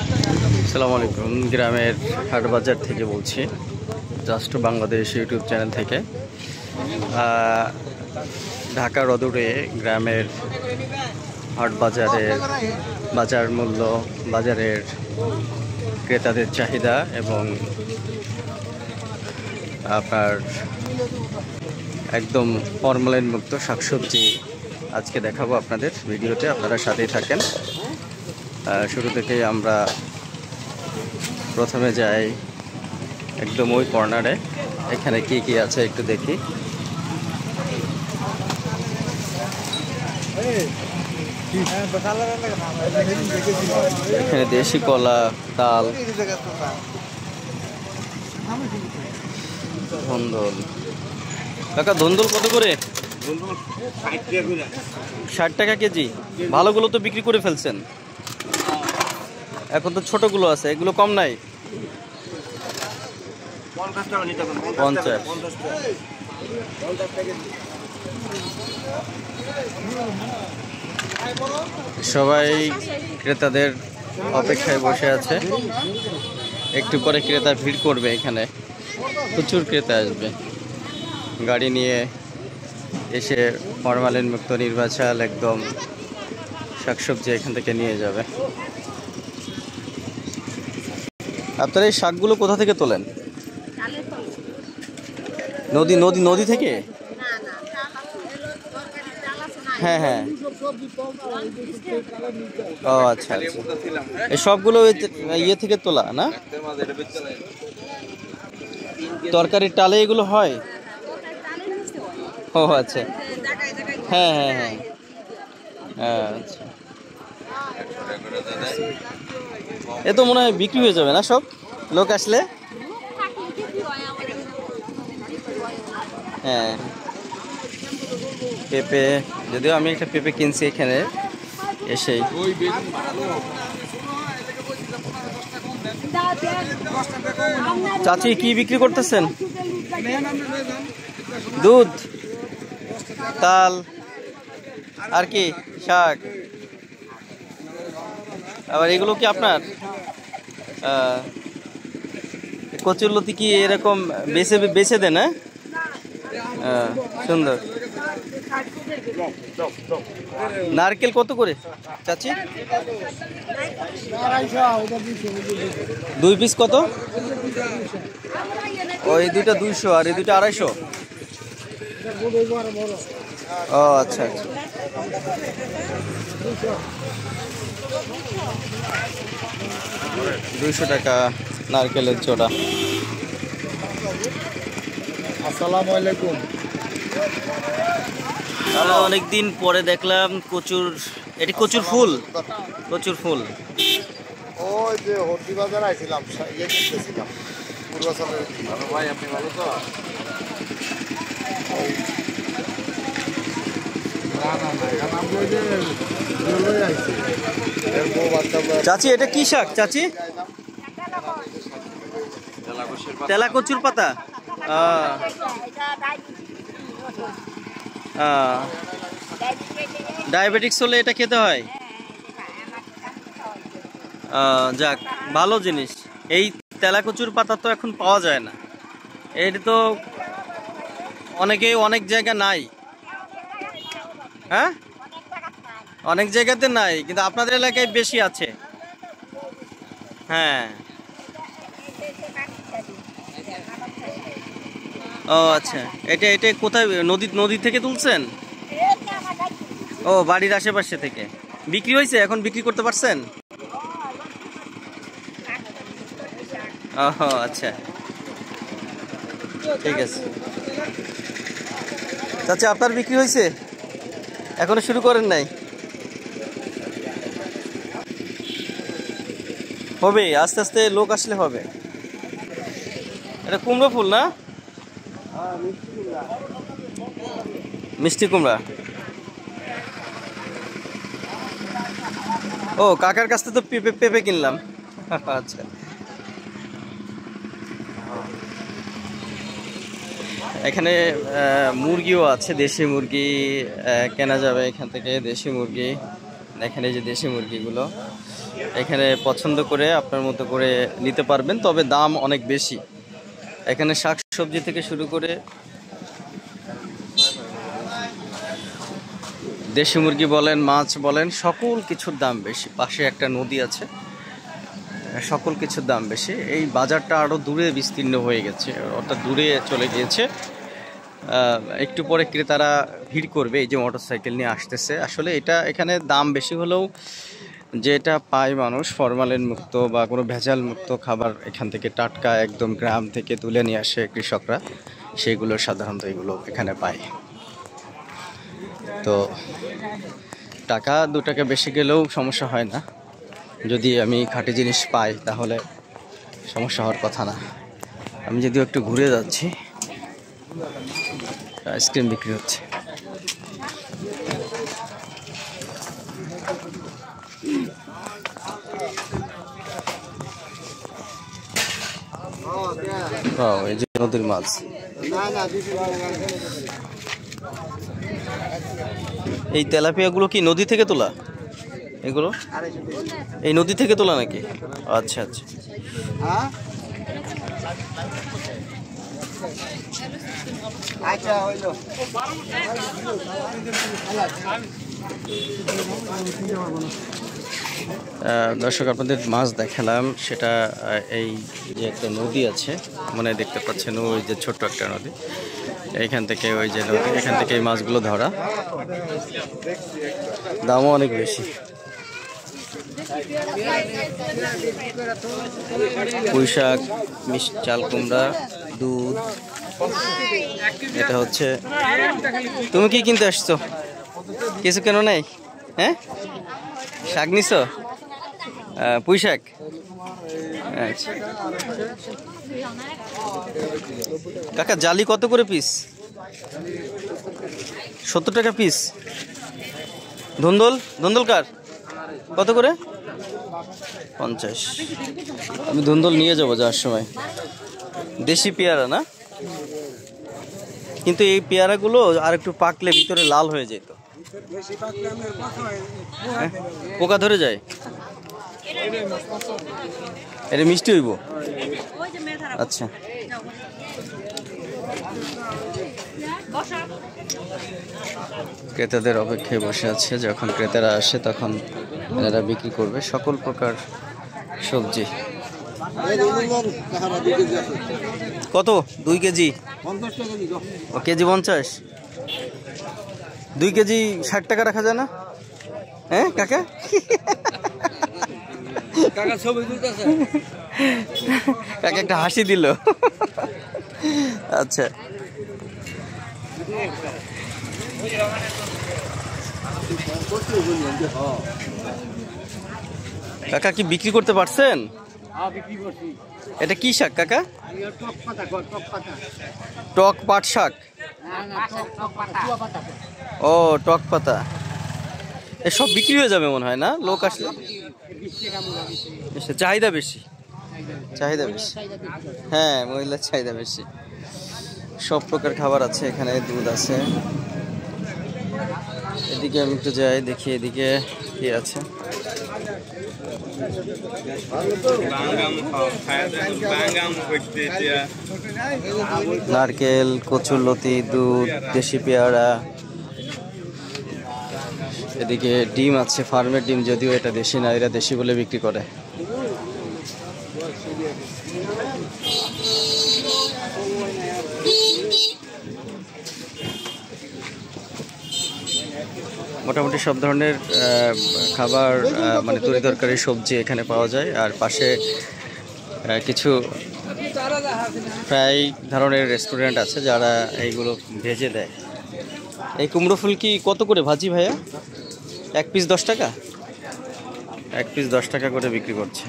আসসালামু আলাইকুম। গ্রামের হাট বাজার থেকে বলছি, জাস্ট বাংলাদেশ ইউটিউব চ্যানেল থেকে। ঢাকা রদুরে গ্রামের হাট বাজারের বাজার মূল্য, বাজারের ক্রেতাদের চাহিদা এবং আপনার একদম ফরমালিন মুক্ত শাকসবজি আজকে দেখাবো আপনাদের ভিডিওতে। আপনারা সাথেই থাকেন। শুরু থেকেই আমরা প্রথমে যাই একদম ওই কর্নারে। এখানে কি কি আছে একটু দেখি। এখানে দেশি কলা, তাল, ধন্দল। কাকা ধন্দল কত করে? 60 টাকা কেজি। ভালোগুলো তো বিক্রি করে ফেলছেন, এখন তো ছোটগুলো আছে, এগুলো কম নাই? 50। সবাই ক্রেতাদের অপেক্ষায় বসে আছে, একটু পরে ক্রেতা ভিড় করবে। এখানে প্রচুর ক্রেতা আসবে, গাড়ি নিয়ে এসে ফরমালিন মুক্ত নির্বাচাল একদম শাকসবজি এখান থেকে নিয়ে যাবে। আপনারা এই শাকগুলো কোথা থেকে তোলেন? নদী থেকে? হ্যাঁ হ্যাঁ। ও আচ্ছা আচ্ছা, এই সবগুলো ইয়ে থেকে তোলা না? তরকারির টালে এগুলো হয়? ও আচ্ছা, হ্যাঁ হ্যাঁ হ্যাঁ আচ্ছা। এ তো মনে হয় বিক্রি হয়ে যাবে না সব লোক আসলে? হ্যাঁ, পেঁপে, যদিও আমি একটা পেঁপে কিনছি এখানে এসেই। চাচি কি বিক্রি করতেছেন? দুধ, তাল, আর কি শাক। আবার এগুলো কি আপনার? কচুরলতি কি এরকম বেছে দেন? হ্যাঁ, সুন্দর। নারকেল কত করে চাচি? 2 পিস কত? ওই দুইটা 200 আর এই দুইটা 250। ও আচ্ছা আচ্ছা। 200 টাকা নারকেলের জোড়া। আসসালামু আলাইকুম। অনেকদিন পরে দেখলাম কচুর, এটি কচুর ফুল। কচুর ফুল ওই যে হরদি বাজার আইছিলাম, ইয়ে কিনতেছিলাম পূর্বাচলের। ভাই আপনি ভালো তো? চাচি এটা কি শাক চাচি? তেলা কচুর পাতা। ডায়াবেটিক্স হলে এটা খেতে হয়। যাক, ভালো জিনিস। এই তেলা কচুর পাতা তো এখন পাওয়া যায় না, এটা তো অনেক জায়গা নাই। হ্যাঁ, অনেক জায়গাতে নাই, কিন্তু আপনাদের এলাকায় বেশি আছে। হ্যাঁ। ও আচ্ছা, এটা কোথায়? নদী থেকে তুলছেন? ও, বাড়ির আশেপাশে থেকে বিক্রি হয়েছে, এখন বিক্রি করতে পারছেন? ও আচ্ছা, ঠিক আছে। আচ্ছা, আপনার বিক্রি হয়েছে? এখনো শুরু করেন নাই? হবে, আস্তে আস্তে লোক আসলে হবে। এটা কুমড়ো ফুল না? মিষ্টি কুমড়া। ও, কাকার কাছ থেকে তো পেঁপে কিনলাম। আচ্ছা, এখানে মুরগিও আছে, দেশি মুরগি কেনা যাবে এখান থেকে। দেশি মুরগি দেখেন, এই যে দেশি মুরগিগুলো এখানে পছন্দ করে আপনার মতো করে নিতে পারবেন, তবে দাম অনেক বেশি। এখানে শাকসবজি থেকে শুরু করে দেশি মুরগি বলেন, মাছ বলেন, সকল কিছুর দাম বেশি। পাশে একটা নদী আছে, সকল কিছুর দাম বেশি। এই বাজারটা আরও দূরে বিস্তীর্ণ হয়ে গেছে, অর্থাৎ দূরে চলে গিয়েছে। একটু পরে ক্রেতারা ভিড় করবে, এই যে মোটরসাইকেল নিয়ে আসতেছে। আসলে এটা এখানে দাম বেশি হলেও যেটা পায় মানুষ, ফরমালিন মুক্ত বা কোনো ভেজাল মুক্ত খাবার এখান থেকে টাটকা একদম গ্রাম থেকে তুলে নিয়ে আসে কৃষকরা, সেগুলো সাধারণত এগুলো এখানে পায়। তো টাকা 2 টাকা বেশি গেলেও সমস্যা হয় না, যদি আমি খাঁটি জিনিস পাই তাহলে সমস্যা হওয়ার কথা না। আমি যদিও একটু ঘুরে যাচ্ছি, আইসক্রিম বিক্রি হচ্ছে। এই যে নদীর মাছ, এই তেলাপিয়াগুলো কি নদী থেকে তোলা? এগুলো এই নদী থেকে তোলা নাকি? আচ্ছা আচ্ছা। দর্শক, আপনাদের মাছ দেখালাম, সেটা এই যে একটা নদী আছে, মানে দেখতে পাচ্ছেন ওই যে ছোট্ট একটা নদী, এখান থেকে ওই যে নদী, এখান থেকে এই মাছগুলো ধরা। দামও অনেক বেশি। পুঁই শাক, চাল কুমড়া, দুধ। এটা হচ্ছে, তুমি কি কিনতে আসছো? কিছু কেন নাই? হ্যাঁ, শাক নিছো? পুঁই শাক। আচ্ছা কাকা, জালি কত করে পিস? 70 টাকা পিস। ধুন্দল, ধুন্দল কার কত করে? 50। আমি ধুন্দল নিয়ে যাবো যাওয়ার সময়। দেশি পেয়ারা না, কিন্তু এই পেয়ারাগুলো আর একটু পাকলে ভিতরে লাল হয়ে যেত, পোকা ধরে যায়। এটা মিষ্টি হইব। আচ্ছা, ক্রেতাদের অপেক্ষায় বসে আছে। যখন ক্রেতারা আসে তখন এনারা বিক্রি করবে সকল প্রকার সবজি। কত? 2 কেজি? ও কেজি 50। 2 কেজি 60 টাকা রাখা যায় না? হ্যাঁ কাকা, কাকা একটা হাসি দিল। আচ্ছা, কাকা কি বিক্রি করতে পারছেন? এটা কি শাক কাকা? টক পাট শাক। ও, টক পাতা। এসব বিক্রি হয়ে যাবে মনে হয় না, লোক আসলে? চাহিদা বেশি, চাহিদা বেশি। হ্যাঁ, মহিলার চাহিদা বেশি। সব প্রকার খাবার আছে এখানে, দুধ আছে। এদিকে আমি একটু যাই, দেখি এদিকে কি আছে। নারকেল, কচুরলতি, দুধ, দেশি পেয়ারা। এদিকে ডিম আছে, ফার্মের ডিম, যদিও এটা দেশি না, এরা দেশি বলে বিক্রি করে। মোটামুটি সব ধরনের খাবার, মানে তরি তরকারি, সবজি এখানে পাওয়া যায়। আর পাশে কিছু ফ্রাই ধরনের রেস্টুরেন্ট আছে যারা এইগুলো ভেজে দেয়। এই কুমড়ো ফুল কি কত করে ভাজি ভাইয়া? 1 পিস 10 টাকা? 1 পিস 10 টাকা করে বিক্রি করছে।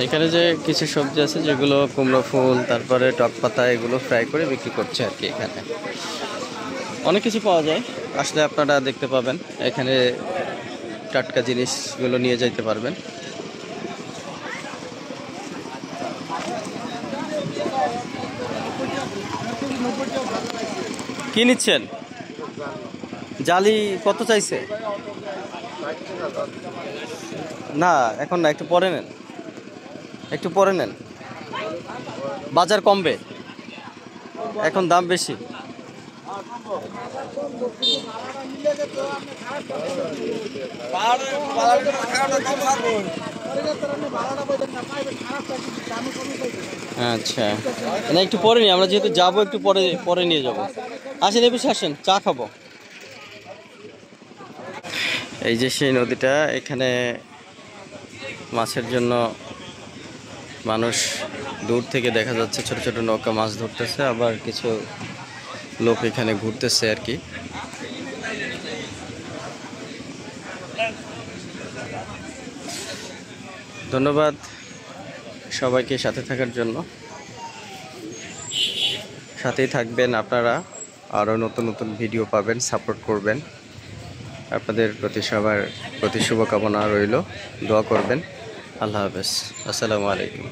এখানে যে কিছু সবজি আছে যেগুলো কুমড়ো ফুল, তারপরে টক পাতা, এগুলো ফ্রাই করে বিক্রি করছে আর কি। এখানে অনেক কিছু পাওয়া যায়, আসলে আপনারা দেখতে পাবেন। এখানে টাটকা জিনিসগুলো নিয়ে যাইতে পারবেন। কি নিচ্ছেন? জালি কত চাইছে? না এখন না, একটু পরে নেন, একটু পরে নেন, বাজার কমবে, এখন দাম বেশি। আচ্ছা না, একটু পরে নিই আমরা, যেহেতু যাবো একটু পরে পরে নিয়ে যাবো। আসেন এ বেশি আসেন, চা খাবো। এই যে সেই নদীটা, এখানে মাছের জন্য মানুষ দূর থেকে দেখা যাচ্ছে ছোট ছোট নৌকা মাছ ধরতেছে, আবার কিছু লোক এখানে ঘুরতেছে আর কি। ধন্যবাদ সবাইকে সাথে থাকার জন্য। সাথেই থাকবেন আপনারা, আরও নতুন নতুন ভিডিও পাবেন, সাপোর্ট করবেন। আপনাদের প্রতি সবার প্রতি শুভকামনা রইল, দোয়া করবেন। আল্লাহ হাফেজ, আসসালামু আলাইকুম।